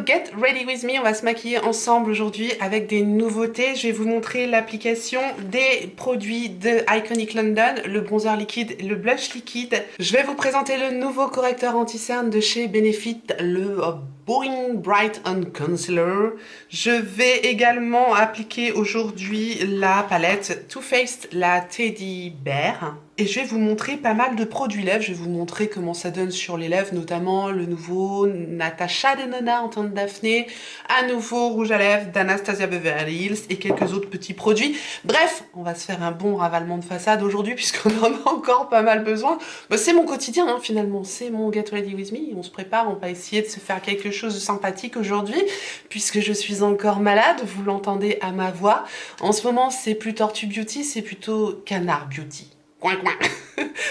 Get Ready With Me. On va se maquiller ensemble aujourd'hui avec des nouveautés. Je vais vous montrer l'application des produits de Iconic London, le bronzer liquide et le blush liquide. Je vais vous présenter le nouveau correcteur anti-cerne de chez Benefit, le Boring Bright On Concealer. Je vais également appliquer aujourd'hui la palette Too Faced, la Teddy Bear. Et je vais vous montrer pas mal de produits lèvres. Je vais vous montrer comment ça donne sur les lèvres, notamment le nouveau Natasha Denona en teinte Daphné, un nouveau rouge à lèvres d'Anastasia Beverly Hills et quelques autres petits produits. Bref, on va se faire un bon ravalement de façade aujourd'hui puisqu'on en a encore pas mal besoin. Bah, c'est mon quotidien hein, finalement, c'est mon Get Ready With Me. On se prépare, on va essayer de se faire quelque chose de sympathique aujourd'hui puisque je suis encore malade, vous l'entendez à ma voix. En ce moment, c'est plus Tortue Beauty, c'est plutôt Canard Beauty.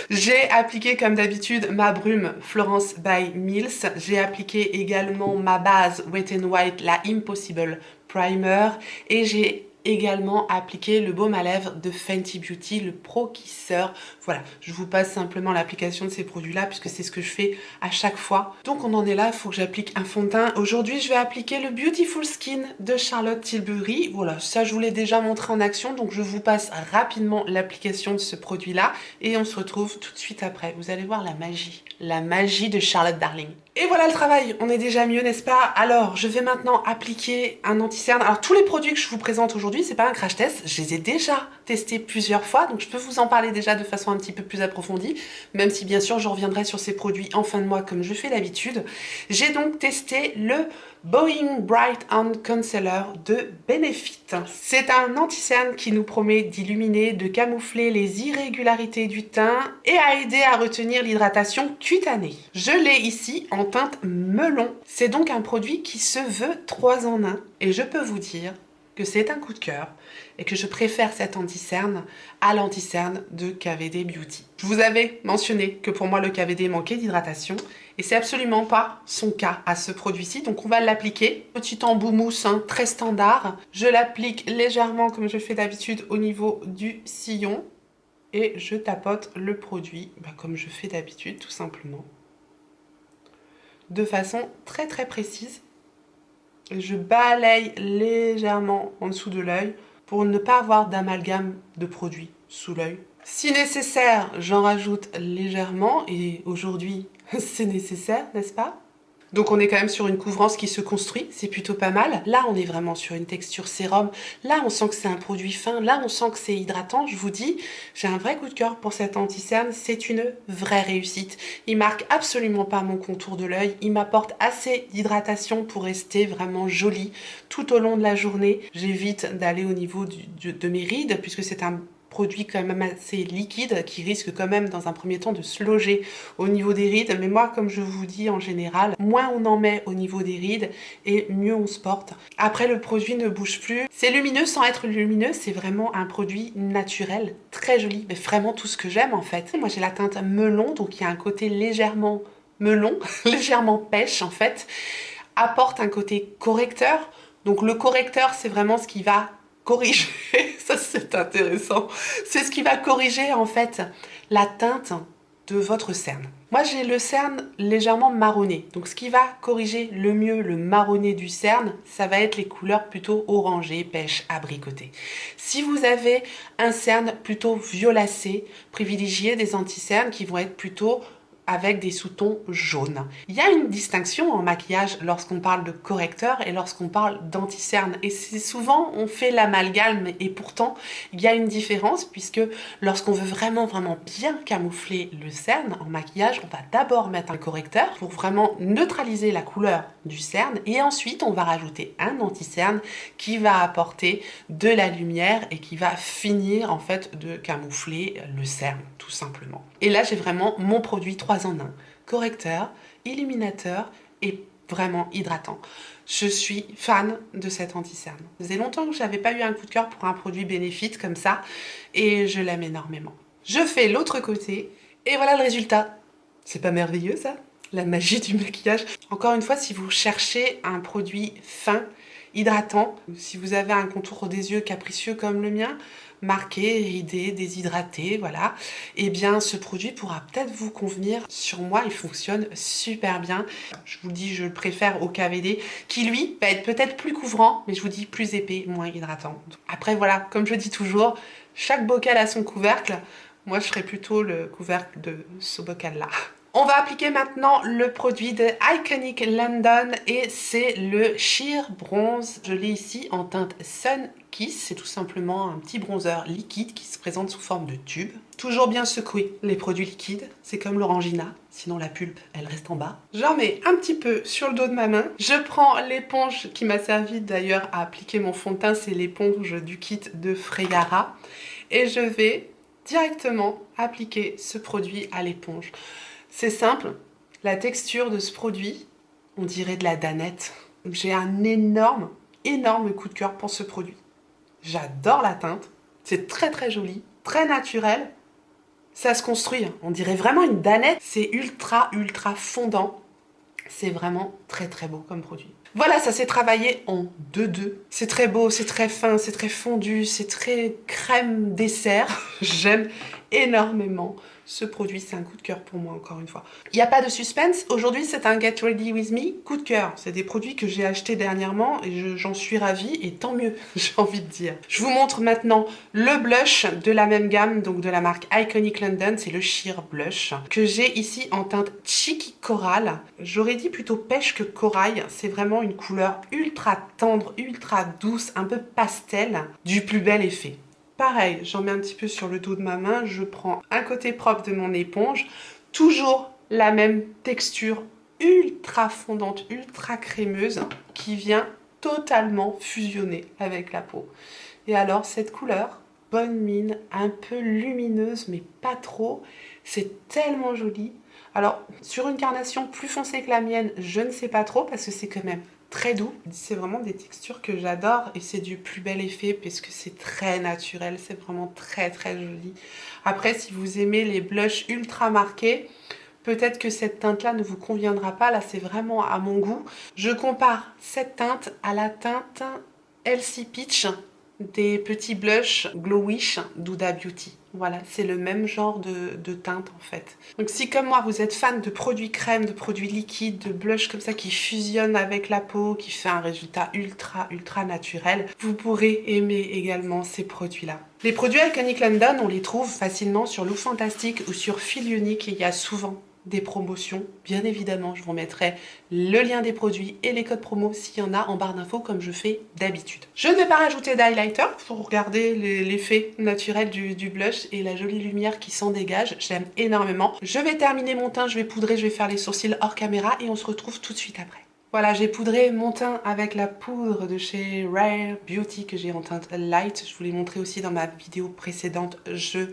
J'ai appliqué comme d'habitude ma brume Florence by Mills. J'ai appliqué également ma base Wet n White, la Impossible Primer. Et j'ai également appliqué le baume à lèvres de Fenty Beauty, le Pro Kisser. Voilà, je vous passe simplement l'application de ces produits-là puisque c'est ce que je fais à chaque fois. Donc on en est là, il faut que j'applique un fond de teint. Aujourd'hui, je vais appliquer le Beautiful Skin de Charlotte Tilbury. Voilà, ça je vous l'ai déjà montré en action, donc je vous passe rapidement l'application de ce produit-là et on se retrouve tout de suite après. Vous allez voir la magie de Charlotte Darling. Et voilà le travail, on est déjà mieux, n'est-ce pas? Alors, je vais maintenant appliquer un anti-cerne. Alors, tous les produits que je vous présente aujourd'hui, c'est pas un crash test, je les ai déjà testés plusieurs fois, donc je peux vous en parler déjà de façon un petit peu plus approfondie, même si bien sûr je reviendrai sur ces produits en fin de mois comme je fais d'habitude. J'ai donc testé le Boring Bright On Concealer de Benefit. C'est un anti-cerne qui nous promet d'illuminer, de camoufler les irrégularités du teint et à aider à retenir l'hydratation cutanée. Je l'ai ici en teinte melon. C'est donc un produit qui se veut 3 en 1 et je peux vous dire que c'est un coup de cœur et que je préfère cet anti-cerne à l'anti-cerne de KVD Beauty. Je vous avais mentionné que pour moi le KVD manquait d'hydratation et c'est absolument pas son cas à ce produit-ci, donc on va l'appliquer. Petit embout mousse, hein, très standard. Je l'applique légèrement comme je fais d'habitude au niveau du sillon et je tapote le produit comme je fais d'habitude tout simplement. De façon très précise. Je balaye légèrement en dessous de l'œil pour ne pas avoir d'amalgame de produits sous l'œil. Si nécessaire, j'en rajoute légèrement et aujourd'hui, c'est nécessaire, n'est-ce pas? Donc on est quand même sur une couvrance qui se construit, c'est plutôt pas mal. Là, on est vraiment sur une texture sérum. Là, on sent que c'est un produit fin. Là, on sent que c'est hydratant. Je vous dis, j'ai un vrai coup de cœur pour cet anti-cerne. C'est une vraie réussite. Il marque absolument pas mon contour de l'œil. Il m'apporte assez d'hydratation pour rester vraiment jolie tout au long de la journée. J'évite d'aller au niveau de mes rides puisque c'est un produit quand même assez liquide qui risque quand même dans un premier temps de se loger au niveau des rides, mais moi comme je vous dis en général, moins on en met au niveau des rides et mieux on se porte. Après le produit ne bouge plus, c'est lumineux sans être lumineux, c'est vraiment un produit naturel, très joli, mais vraiment tout ce que j'aime en fait. Moi j'ai la teinte melon, donc il y a un côté légèrement melon, légèrement pêche en fait, apporte un côté correcteur, donc le correcteur c'est vraiment ce qui va corriger, ça c'est intéressant, c'est ce qui va corriger en fait la teinte de votre cerne. Moi j'ai le cerne légèrement marronné, donc ce qui va corriger le mieux le marronné du cerne, ça va être les couleurs plutôt orangées, pêche, abricotées. Si vous avez un cerne plutôt violacé, privilégiez des anti-cernes qui vont être plutôt avec des sous-tons jaunes. Il y a une distinction en maquillage lorsqu'on parle de correcteur et lorsqu'on parle d'anti-cerne. Et c'est souvent, on fait l'amalgame et pourtant, il y a une différence puisque lorsqu'on veut vraiment bien camoufler le cerne en maquillage, on va d'abord mettre un correcteur pour vraiment neutraliser la couleur du cerne et ensuite on va rajouter un anti-cerne qui va apporter de la lumière et qui va finir en fait de camoufler le cerne tout simplement. Et là j'ai vraiment mon produit 3 en 1, correcteur, illuminateur et vraiment hydratant. Je suis fan de cet anti-cerne. Ça faisait longtemps que j'avais pas eu un coup de cœur pour un produit Benefit comme ça et je l'aime énormément. Je fais l'autre côté et voilà le résultat. C'est pas merveilleux ça? La magie du maquillage. Encore une fois, si vous cherchez un produit fin, hydratant, si vous avez un contour des yeux capricieux comme le mien, marqué, ridé, déshydraté, voilà, et bien ce produit pourra peut-être vous convenir. Sur moi, il fonctionne super bien. Je vous dis, je le préfère au KVD, qui lui va être peut-être plus couvrant, mais je vous dis plus épais, moins hydratant. Après voilà, comme je dis toujours, chaque bocal a son couvercle. Moi, je ferai plutôt le couvercle de ce bocal-là. On va appliquer maintenant le produit de Iconic London et c'est le Sheer Bronze. Je l'ai ici en teinte Sun Kiss. C'est tout simplement un petit bronzer liquide qui se présente sous forme de tube. Toujours bien secouer les produits liquides. C'est comme l'orangina, sinon la pulpe, elle reste en bas. J'en mets un petit peu sur le dos de ma main. Je prends l'éponge qui m'a servi d'ailleurs à appliquer mon fond de teint. C'est l'éponge du kit de Freyara. Et je vais directement appliquer ce produit à l'éponge. C'est simple, la texture de ce produit, on dirait de la danette. J'ai un énorme coup de cœur pour ce produit. J'adore la teinte, c'est très très joli, très naturel. Ça se construit, on dirait vraiment une danette. C'est ultra fondant. C'est vraiment très très beau comme produit. Voilà, ça s'est travaillé en 2-2. C'est très beau, c'est très fin, c'est très fondu, c'est très crème dessert. J'aime énormément ce produit, c'est un coup de cœur pour moi encore une fois. Il n'y a pas de suspense, aujourd'hui c'est un Get Ready With Me, coup de cœur. C'est des produits que j'ai achetés dernièrement et j'en suis ravie et tant mieux, j'ai envie de dire. Je vous montre maintenant le blush de la même gamme, donc de la marque Iconic London, c'est le Sheer Blush, que j'ai ici en teinte Cheeky Coral. J'aurais dit plutôt pêche que corail, c'est vraiment une couleur ultra tendre, ultra douce, un peu pastel, du plus bel effet. Pareil, j'en mets un petit peu sur le dos de ma main, je prends un côté propre de mon éponge, toujours la même texture ultra fondante, ultra crémeuse, qui vient totalement fusionner avec la peau. Et alors cette couleur, bonne mine, un peu lumineuse mais pas trop, c'est tellement joli. Alors sur une carnation plus foncée que la mienne, je ne sais pas trop parce que c'est quand même très doux. C'est vraiment des textures que j'adore et c'est du plus bel effet parce que c'est très naturel, c'est vraiment très joli. Après, si vous aimez les blushs ultra marqués, peut-être que cette teinte-là ne vous conviendra pas. Là, c'est vraiment à mon goût. Je compare cette teinte à la teinte Elsie Peach des petits blushs Glowish d'Huda Beauty. Voilà, c'est le même genre de teinte en fait. Donc si comme moi vous êtes fan de produits crème, de produits liquides, de blush comme ça qui fusionnent avec la peau, qui fait un résultat ultra naturel, vous pourrez aimer également ces produits-là. Les produits Iconic London, on les trouve facilement sur Look Fantastic ou sur Fil Unique et il y a souvent des promotions. Bien évidemment, je vous mettrai le lien des produits et les codes promo s'il y en a en barre d'infos comme je fais d'habitude. Je ne vais pas rajouter d'highlighter pour garder l'effet naturel du blush et la jolie lumière qui s'en dégage. J'aime énormément. Je vais terminer mon teint, je vais poudrer, je vais faire les sourcils hors caméra et on se retrouve tout de suite après. Voilà, j'ai poudré mon teint avec la poudre de chez Rare Beauty que j'ai en teinte light. Je vous l'ai montré aussi dans ma vidéo précédente. Je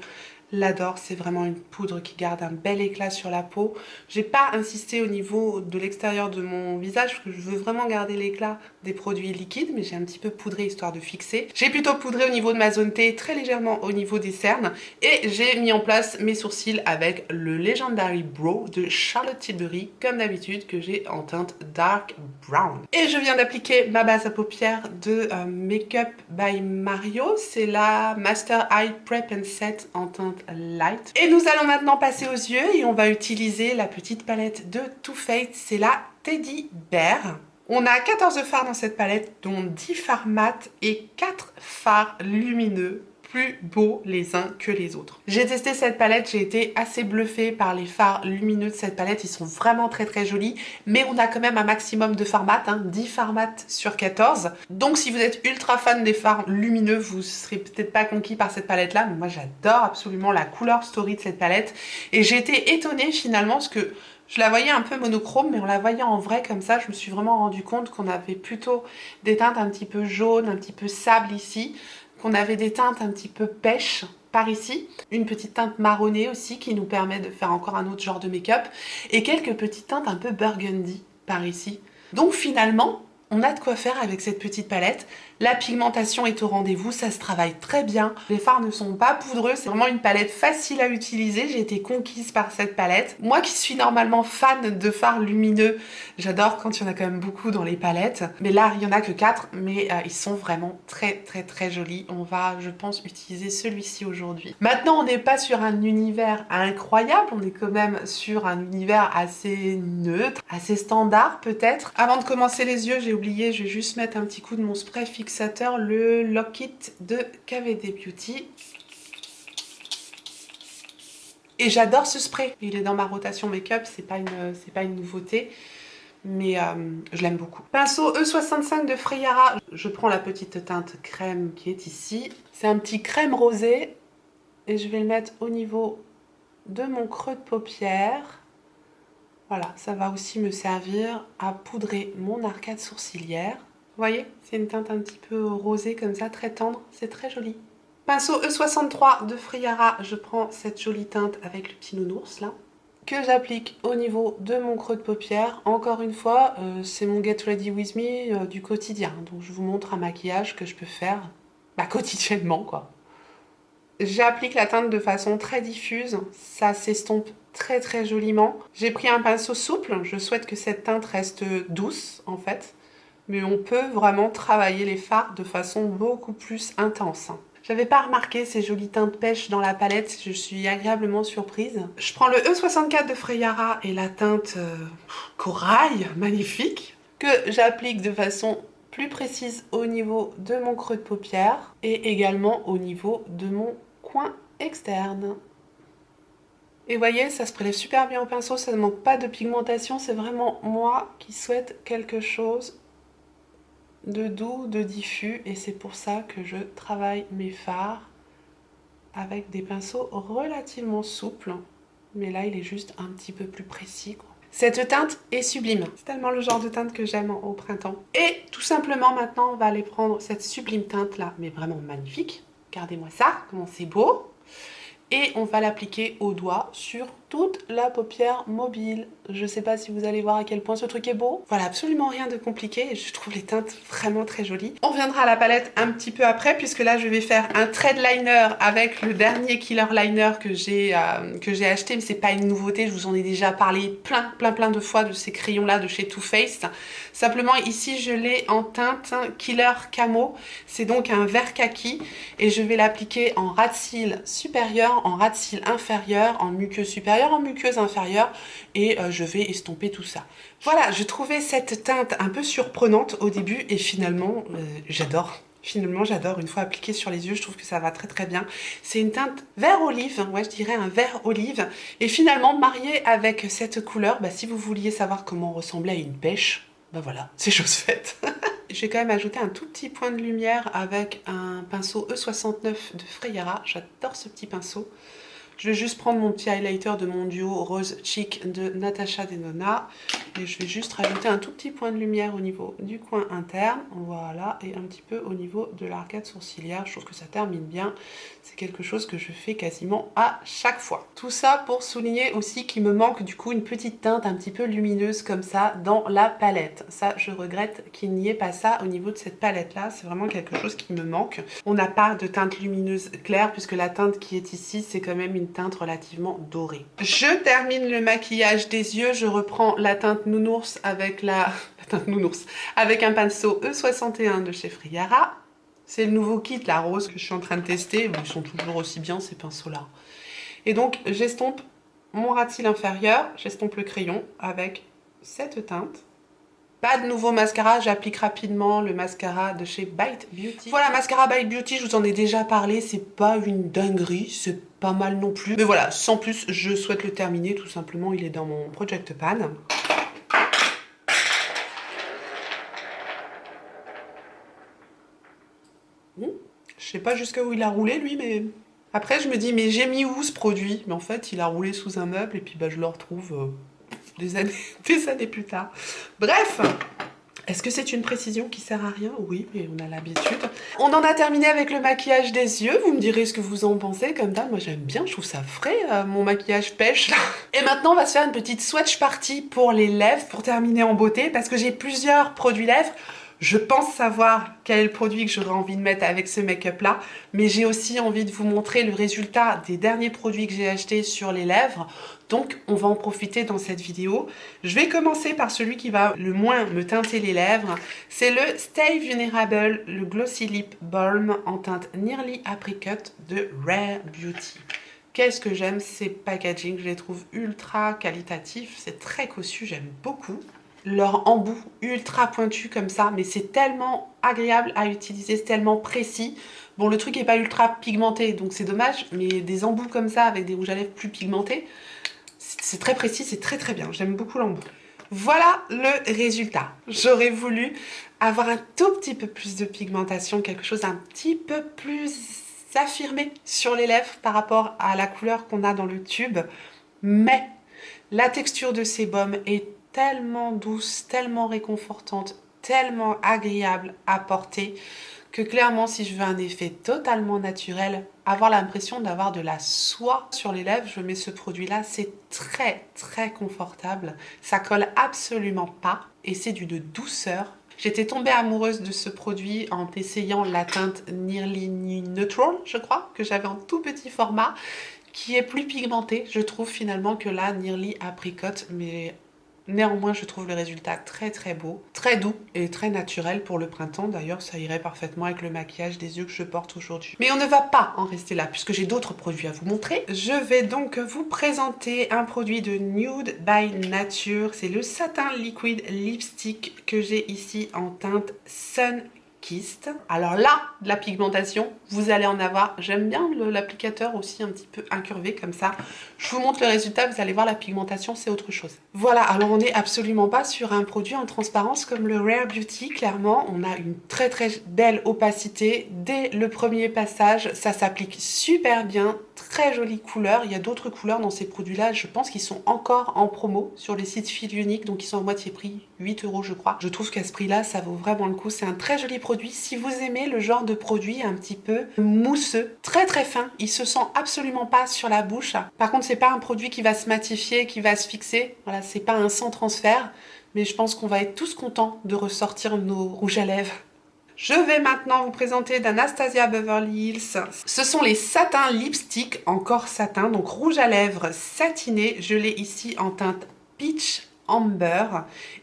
l'adore, c'est vraiment une poudre qui garde un bel éclat sur la peau. J'ai pas insisté au niveau de l'extérieur de mon visage parce que je veux vraiment garder l'éclat des produits liquides, mais j'ai un petit peu poudré histoire de fixer. J'ai plutôt poudré au niveau de ma zone T, très légèrement au niveau des cernes, et j'ai mis en place mes sourcils avec le Legendary Brow de Charlotte Tilbury, comme d'habitude, que j'ai en teinte Dark Brown. Et je viens d'appliquer ma base à paupières de Makeup by Mario, c'est la Master Eye Prep and Set en teinte light. Et nous allons maintenant passer aux yeux et on va utiliser la petite palette de Too Faced, c'est la Teddy Bear. On a 14 fards dans cette palette, dont 10 fards mat et 4 fards lumineux, plus beaux les uns que les autres. J'ai testé cette palette, j'ai été assez bluffée par les fards lumineux de cette palette, ils sont vraiment très jolis, mais on a quand même un maximum de fards mat, 10 fards mat sur 14. Donc si vous êtes ultra fan des fards lumineux, vous serez peut-être pas conquis par cette palette-là, mais moi j'adore absolument la couleur story de cette palette, et j'ai été étonnée finalement parce que je la voyais un peu monochrome, mais en la voyant en vrai comme ça, je me suis vraiment rendu compte qu'on avait plutôt des teintes un petit peu jaunes, un petit peu sable ici, qu'on avait des teintes un petit peu pêche par ici, une petite teinte marronnée aussi qui nous permet de faire encore un autre genre de make-up, et quelques petites teintes un peu burgundy par ici. Donc finalement, on a de quoi faire avec cette petite palette. La pigmentation est au rendez-vous, ça se travaille très bien. Les fards ne sont pas poudreux, c'est vraiment une palette facile à utiliser. J'ai été conquise par cette palette. Moi qui suis normalement fan de fards lumineux, j'adore quand il y en a quand même beaucoup dans les palettes. Mais là, il n'y en a que 4, mais ils sont vraiment très jolis. On va, je pense, utiliser celui-ci aujourd'hui. Maintenant, on n'est pas sur un univers incroyable, on est quand même sur un univers assez neutre, assez standard peut-être. Avant de commencer les yeux, j'ai oublié, je vais juste mettre un petit coup de mon spray fixateur, le Lock It de KVD Beauty. Et j'adore ce spray. Il est dans ma rotation make-up, c'est pas une nouveauté. Mais je l'aime beaucoup. Pinceau E65 de Freyara. Je prends la petite teinte crème qui est ici. C'est un petit crème rosé. Et je vais le mettre au niveau de mon creux de paupière. Voilà, ça va aussi me servir à poudrer mon arcade sourcilière. Vous voyez, c'est une teinte un petit peu rosée comme ça, très tendre. C'est très joli. Pinceau E63 de Freyara. Je prends cette jolie teinte avec le petit nounours là, que j'applique au niveau de mon creux de paupière. Encore une fois, c'est mon Get Ready With Me du quotidien. Donc je vous montre un maquillage que je peux faire quotidiennement quoi. J'applique la teinte de façon très diffuse, ça s'estompe très joliment. J'ai pris un pinceau souple, je souhaite que cette teinte reste douce en fait. Mais on peut vraiment travailler les fards de façon beaucoup plus intense. J'avais pas remarqué ces jolies teintes pêche dans la palette, je suis agréablement surprise. Je prends le E64 de Freyara et la teinte corail, magnifique, que j'applique de façon plus précise au niveau de mon creux de paupière et également au niveau de mon coin externe. Et vous voyez, ça se prélève super bien au pinceau, ça ne manque pas de pigmentation, c'est vraiment moi qui souhaite quelque chose de doux, de diffus, et c'est pour ça que je travaille mes fards avec des pinceaux relativement souples, mais là il est juste un petit peu plus précis quoi. Cette teinte est sublime, c'est tellement le genre de teinte que j'aime au printemps. Et tout simplement maintenant on va aller prendre cette sublime teinte là, mais vraiment magnifique, regardez-moi ça, comment c'est beau. Et on va l'appliquer au doigt sur toute la paupière mobile. Je sais pas si vous allez voir à quel point ce truc est beau. Voilà, absolument rien de compliqué et je trouve les teintes vraiment très jolies. On reviendra à la palette un petit peu après puisque là je vais faire un thread liner avec le dernier killer liner que j'ai acheté. Mais c'est pas une nouveauté, je vous en ai déjà parlé plein de fois de ces crayons là de chez Too Faced. Simplement ici je l'ai en teinte Killer Camo. C'est donc un vert kaki et je vais l'appliquer en ras de cils supérieur, en ras de cils inférieur, en muqueuse supérieure, en muqueuse inférieure et je vais estomper tout ça. Voilà, je trouvais cette teinte un peu surprenante au début et finalement j'adore. Finalement, j'adore. Une fois appliquée sur les yeux, je trouve que ça va très bien. C'est une teinte vert olive, ouais, je dirais un vert olive. Et finalement, mariée avec cette couleur, si vous vouliez savoir comment ressembler à une pêche, voilà, c'est chose faite. Je vais quand même ajouter un tout petit point de lumière avec un pinceau E69 de Freyara. J'adore ce petit pinceau. Je vais juste prendre mon petit highlighter de mon duo Rose Cheek de Natasha Denona. Et je vais juste rajouter un tout petit point de lumière au niveau du coin interne. Voilà, et un petit peu au niveau de l'arcade sourcilière. Je trouve que ça termine bien. C'est quelque chose que je fais quasiment à chaque fois. Tout ça pour souligner aussi qu'il me manque du coup une petite teinte un petit peu lumineuse comme ça dans la palette. Ça, je regrette qu'il n'y ait pas ça au niveau de cette palette-là. C'est vraiment quelque chose qui me manque. On n'a pas de teinte lumineuse claire puisque la teinte qui est ici, c'est quand même une teinte relativement dorée. Je termine le maquillage des yeux. Je reprends la teinte nounours avec la teinte nounours avec un pinceau E61 de chez Freyara. C'est le nouveau kit, la rose, que je suis en train de tester. Ils sont toujours aussi bien, ces pinceaux-là. Et donc, j'estompe mon ras de cils inférieur, j'estompe le crayon avec cette teinte. Pas de nouveau mascara, j'applique rapidement le mascara de chez Bite Beauty. Voilà, mascara Bite Beauty, je vous en ai déjà parlé, c'est pas une dinguerie, c'est pas mal non plus. Mais voilà, sans plus, je souhaite le terminer, tout simplement, il est dans mon Project Pan. Je sais pas jusqu'à où il a roulé lui, mais... Après je me dis, mais j'ai mis où ce produit? Mais en fait il a roulé sous un meuble et puis je le retrouve des années plus tard. Bref, est-ce que c'est une précision qui sert à rien? Oui, mais on a l'habitude. On en a terminé avec le maquillage des yeux, vous me direz ce que vous en pensez, comme d'hab, moi j'aime bien, je trouve ça frais, mon maquillage pêche là. Et maintenant on va se faire une petite swatch party pour les lèvres, pour terminer en beauté, parce que j'ai plusieurs produits lèvres. Je pense savoir quel est le produit que j'aurais envie de mettre avec ce make-up là, mais j'ai aussi envie de vous montrer le résultat des derniers produits que j'ai achetés sur les lèvres. Donc on va en profiter dans cette vidéo. Je vais commencer par celui qui va le moins me teinter les lèvres. C'est le Stay Vulnerable, le Glossy Lip Balm en teinte Nearly Apricot de Rare Beauty. Qu'est-ce que j'aime ces packaging, je les trouve ultra qualitatifs, c'est très cossu, j'aime beaucoup. Leur embout ultra pointu comme ça, mais c'est tellement agréable à utiliser, c'est tellement précis. Bon, le truc n'est pas ultra pigmenté, donc c'est dommage, mais des embouts comme ça avec des rouges à lèvres plus pigmentés, c'est très précis, c'est très très bien, j'aime beaucoup l'embout. Voilà le résultat. J'aurais voulu avoir un tout petit peu plus de pigmentation, quelque chose un petit peu plus affirmé sur les lèvres par rapport à la couleur qu'on a dans le tube, mais la texture de ces baumes est tellement douce, tellement réconfortante, tellement agréable à porter que clairement, si je veux un effet totalement naturel, avoir l'impression d'avoir de la soie sur les lèvres, je mets ce produit-là, c'est très très confortable, ça colle absolument pas et c'est d'une douceur. J'étais tombée amoureuse de ce produit en essayant la teinte Nearly Neutral, je crois, que j'avais en tout petit format, qui est plus pigmentée, je trouve finalement que la Nearly Apricot, mais néanmoins je trouve le résultat très très beau, très doux et très naturel pour le printemps. D'ailleurs ça irait parfaitement avec le maquillage des yeux que je porte aujourd'hui. Mais on ne va pas en rester là puisque j'ai d'autres produits à vous montrer. Je vais donc vous présenter un produit de Nude by Nature, c'est le Satin Liquid Lipstick que j'ai ici en teinte Sun Kissed. Alors là, de la pigmentation, vous allez en avoir. J'aime bien l'applicateur aussi un petit peu incurvé comme ça. Je vous montre le résultat, vous allez voir la pigmentation, c'est autre chose. Voilà, alors on n'est absolument pas sur un produit en transparence comme le Rare Beauty. Clairement, on a une très très belle opacité dès le premier passage. Ça s'applique super bien, très jolie couleur. Il y a d'autres couleurs dans ces produits-là. Je pense qu'ils sont encore en promo sur les sites Fil Unique, donc ils sont à moitié prix, 8 € je crois. Je trouve qu'à ce prix-là, ça vaut vraiment le coup. C'est un très joli produit. Si vous aimez le genre de produit un petit peu mousseux, très très fin, il se sent absolument pas sur la bouche. Par contre, c'est pas un produit qui va se matifier, qui va se fixer. Voilà, c'est pas un sans transfert, mais je pense qu'on va être tous contents de ressortir nos rouges à lèvres. Je vais maintenant vous présenter d'Anastasia Beverly Hills. Ce sont les satins lipstick, encore satin, donc rouge à lèvres satiné. Je l'ai ici en teinte Peach Amber.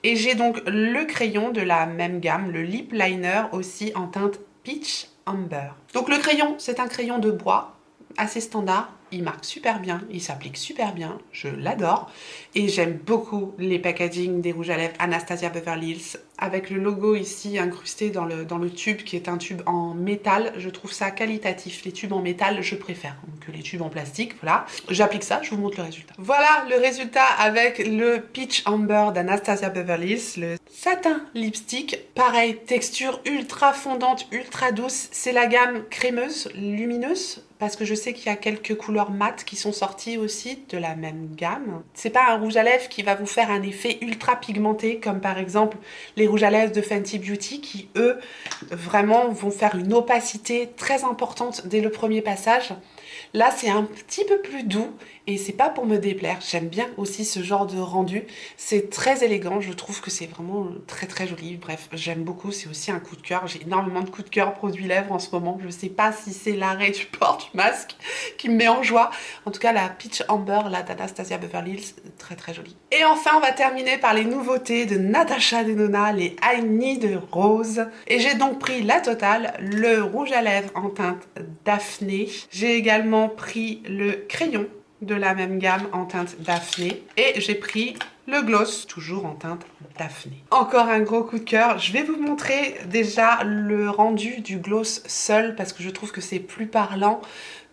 Et j'ai donc le crayon de la même gamme, le lip liner aussi en teinte Peach Amber. Donc le crayon, c'est un crayon de bois, assez standard. Il marque super bien, il s'applique super bien, je l'adore. Et j'aime beaucoup les packaging des rouges à lèvres Anastasia Beverly Hills. Avec le logo ici incrusté dans le tube qui est un tube en métal. Je trouve ça qualitatif. Les tubes en métal, je préfère que les tubes en plastique. Voilà, j'applique ça, je vous montre le résultat. Voilà le résultat avec le Peach Amber d'Anastasia Beverly Hills. Le satin lipstick, pareil, texture ultra fondante, ultra douce. C'est la gamme crémeuse, lumineuse. Parce que je sais qu'il y a quelques couleurs mates qui sont sorties aussi de la même gamme. C'est pas un rouge à lèvres qui va vous faire un effet ultra pigmenté, comme par exemple les rouges à lèvres de Fenty Beauty, qui eux, vraiment vont faire une opacité très importante dès le premier passage. Là, c'est un petit peu plus doux et c'est pas pour me déplaire. J'aime bien aussi ce genre de rendu. C'est très élégant, je trouve que c'est vraiment très très joli. Bref, j'aime beaucoup, c'est aussi un coup de cœur. J'ai énormément de coups de cœur produits lèvres en ce moment. Je sais pas si c'est l'arrêt du port du masque qui me met en joie. En tout cas, la Peach Amber, là, d'Anastasia Beverly Hills, très très jolie. Et enfin, on va terminer par les nouveautés de Natasha Denona, les I Need Rose. Et j'ai donc pris la totale, le rouge à lèvres en teinte Daphné. J'ai également pris le crayon de la même gamme en teinte Daphné. Et j'ai pris le gloss, toujours en teinte Daphné. Encore un gros coup de cœur. Je vais vous montrer déjà le rendu du gloss seul parce que je trouve que c'est plus parlant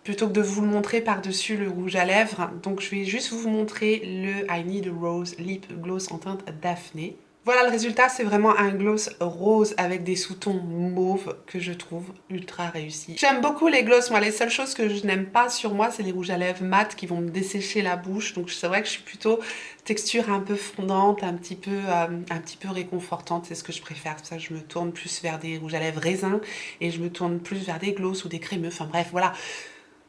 plutôt que de vous le montrer par-dessus le rouge à lèvres. Donc je vais juste vous montrer le I Need Rose Lip Gloss en teinte Daphné. Voilà le résultat, c'est vraiment un gloss rose avec des sous-tons mauve que je trouve ultra réussi. J'aime beaucoup les gloss, moi les seules choses que je n'aime pas sur moi c'est les rouges à lèvres mat qui vont me dessécher la bouche. Donc c'est vrai que je suis plutôt texture un peu fondante, un petit peu réconfortante, c'est ce que je préfère. C'est pour ça que je me tourne plus vers des rouges à lèvres raisins et je me tourne plus vers des gloss ou des crémeux, enfin bref voilà.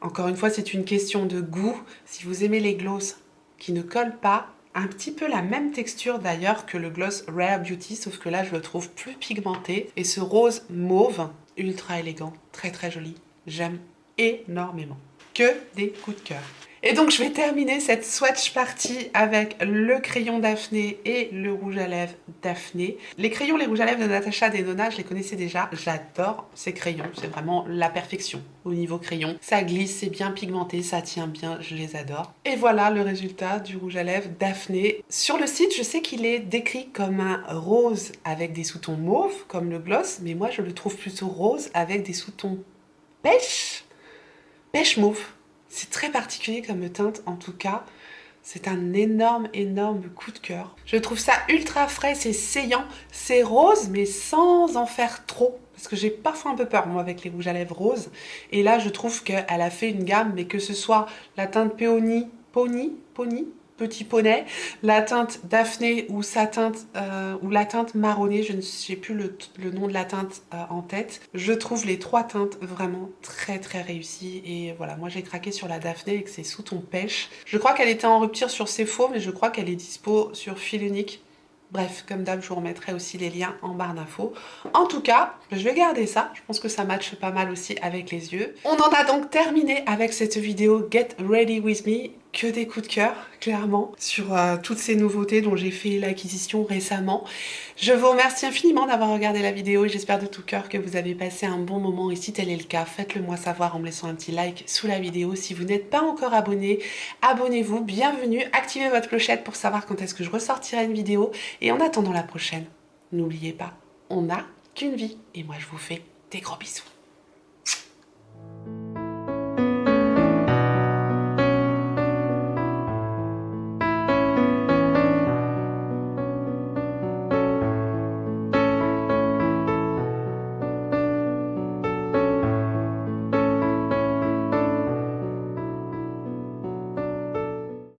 Encore une fois c'est une question de goût. Si vous aimez les gloss qui ne collent pas, Un petit peu la même texture d'ailleurs que le gloss Rare Beauty, sauf que là je le trouve plus pigmenté. Et ce rose mauve, ultra élégant, très très joli. J'aime énormément. Que des coups de cœur. Et donc je vais terminer cette swatch party avec le crayon Daphné et le rouge à lèvres Daphné. Les crayons, les rouges à lèvres de Natasha Denona, je les connaissais déjà. J'adore ces crayons, c'est vraiment la perfection au niveau crayon. Ça glisse, c'est bien pigmenté, ça tient bien, je les adore. Et voilà le résultat du rouge à lèvres Daphné. Sur le site, je sais qu'il est décrit comme un rose avec des sous-tons mauves, comme le gloss, mais moi je le trouve plutôt rose avec des sous-tons pêche mauve. C'est très particulier comme teinte, en tout cas. C'est un énorme coup de cœur. Je trouve ça ultra frais, c'est saillant, c'est rose, mais sans en faire trop. Parce que j'ai parfois un peu peur, moi, avec les rouges à lèvres roses. Et là, je trouve qu'elle a fait une gamme, mais que ce soit la teinte Peony, Petit Poney, la teinte Daphné ou sa teinte ou la teinte marronnée, je ne sais plus le nom de la teinte en tête. Je trouve les trois teintes vraiment très très réussies et voilà, moi j'ai craqué sur la Daphné avec ses sous-tons pêche. Je crois qu'elle était en rupture sur ses faux, mais je crois qu'elle est dispo sur fil unique. Bref, comme d'hab, je vous remettrai aussi les liens en barre d'infos. En tout cas, je vais garder ça. Je pense que ça matche pas mal aussi avec les yeux. On en a donc terminé avec cette vidéo Get Ready With Me. Que des coups de cœur, clairement, sur toutes ces nouveautés dont j'ai fait l'acquisition récemment. Je vous remercie infiniment d'avoir regardé la vidéo et j'espère de tout cœur que vous avez passé un bon moment. Et si tel est le cas, faites-le moi savoir en me laissant un petit like sous la vidéo. Si vous n'êtes pas encore abonné, abonnez-vous, bienvenue, activez votre clochette pour savoir quand est-ce que je ressortirai une vidéo. Et en attendant la prochaine, n'oubliez pas, on n'a qu'une vie. Et moi je vous fais des gros bisous.